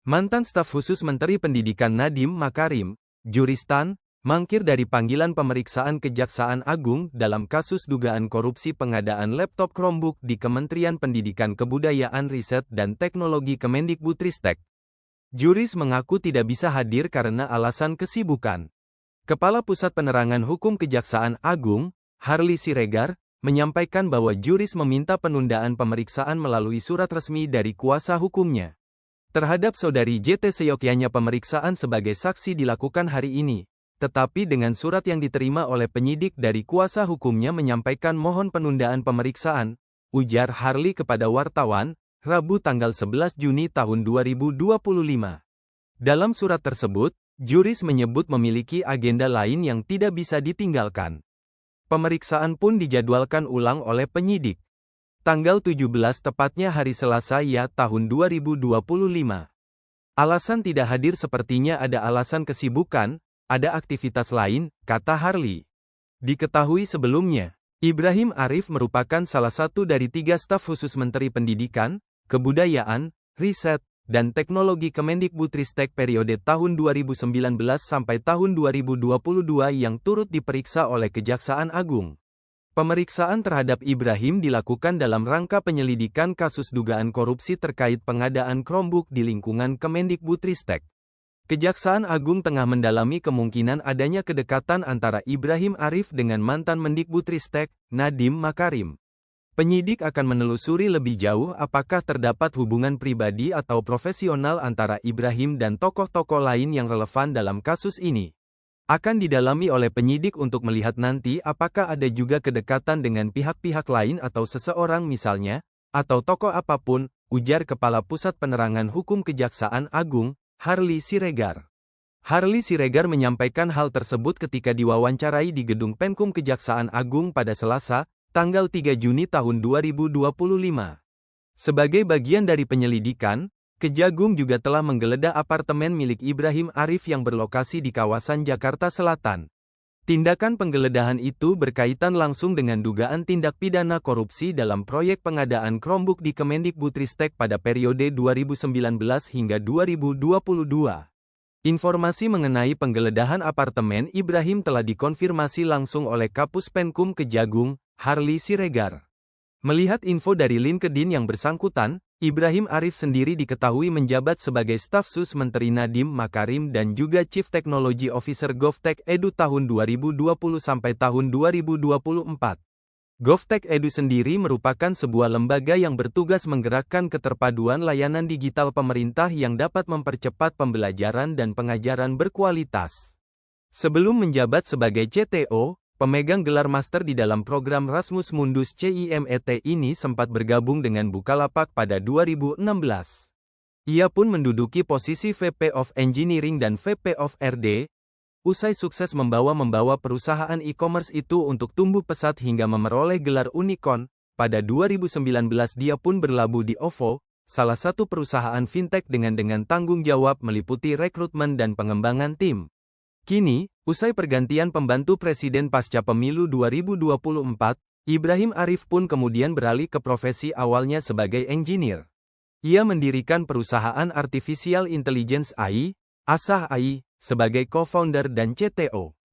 Mantan staf khusus Menteri Pendidikan Nadiem Makarim, Juristan, mangkir dari panggilan pemeriksaan Kejaksaan Agung dalam kasus dugaan korupsi pengadaan laptop Chromebook di Kementerian Pendidikan Kebudayaan Riset dan Teknologi Kemendikbudristek. Juris mengaku tidak bisa hadir karena alasan kesibukan. Kepala Pusat Penerangan Hukum Kejaksaan Agung, Harly Siregar, menyampaikan bahwa juris meminta penundaan pemeriksaan melalui surat resmi dari kuasa hukumnya. Terhadap saudari JT seyogyanya pemeriksaan sebagai saksi dilakukan hari ini, tetapi dengan surat yang diterima oleh penyidik dari kuasa hukumnya menyampaikan mohon penundaan pemeriksaan, ujar Harly kepada wartawan, Rabu tanggal 11 Juni tahun 2025. Dalam surat tersebut, juris menyebut memiliki agenda lain yang tidak bisa ditinggalkan. Pemeriksaan pun dijadwalkan ulang oleh penyidik. Tanggal 17 tepatnya hari Selasa tahun 2025. Alasan tidak hadir sepertinya ada alasan kesibukan, ada aktivitas lain, kata Harly. Diketahui sebelumnya, Ibrahim Arif merupakan salah satu dari 3 staf khusus Menteri Pendidikan, Kebudayaan, Riset, dan Teknologi Kemendikbudristek periode tahun 2019 sampai tahun 2022 yang turut diperiksa oleh Kejaksaan Agung. Pemeriksaan terhadap Ibrahim dilakukan dalam rangka penyelidikan kasus dugaan korupsi terkait pengadaan Chromebook di lingkungan Kemendikbudristek. Kejaksaan Agung tengah mendalami kemungkinan adanya kedekatan antara Ibrahim Arif dengan mantan Mendikbudristek, Nadiem Makarim. Penyidik akan menelusuri lebih jauh apakah terdapat hubungan pribadi atau profesional antara Ibrahim dan tokoh-tokoh lain yang relevan dalam kasus ini. Akan didalami oleh penyidik untuk melihat nanti apakah ada juga kedekatan dengan pihak-pihak lain atau seseorang misalnya, atau tokoh apapun, ujar Kepala Pusat Penerangan Hukum Kejaksaan Agung, Harly Siregar. Harly Siregar menyampaikan hal tersebut ketika diwawancarai di Gedung Penkum Kejaksaan Agung pada Selasa, tanggal 3 Juni tahun 2025. Sebagai bagian dari penyelidikan, Kejagung juga telah menggeledah apartemen milik Ibrahim Arif yang berlokasi di kawasan Jakarta Selatan. Tindakan penggeledahan itu berkaitan langsung dengan dugaan tindak pidana korupsi dalam proyek pengadaan Chromebook di Kemendikbudristek pada periode 2019 hingga 2022. Informasi mengenai penggeledahan apartemen Ibrahim telah dikonfirmasi langsung oleh Kapus Penkum Kejagung, Harly Siregar. Melihat info dari LinkedIn yang bersangkutan, Ibrahim Arif sendiri diketahui menjabat sebagai staf sus Menteri Nadiem Makarim dan juga Chief Technology Officer Govtek Edu tahun 2020 sampai tahun 2024. Govtek Edu sendiri merupakan sebuah lembaga yang bertugas menggerakkan keterpaduan layanan digital pemerintah yang dapat mempercepat pembelajaran dan pengajaran berkualitas. Sebelum menjabat sebagai CTO, pemegang gelar master di dalam program Rasmus Mundus CIMET ini sempat bergabung dengan Bukalapak pada 2016. Ia pun menduduki posisi VP of Engineering dan VP of RD, usai sukses membawa perusahaan e-commerce itu untuk tumbuh pesat hingga memperoleh gelar unicorn. Pada 2019 dia pun berlabuh di OVO, salah satu perusahaan fintech dengan tanggung jawab meliputi rekrutmen dan pengembangan tim. Kini, usai pergantian pembantu presiden pasca pemilu 2024, Ibrahim Arif pun kemudian beralih ke profesi awalnya sebagai engineer. Ia mendirikan perusahaan Artificial Intelligence AI, Asah AI, sebagai co-founder dan CTO.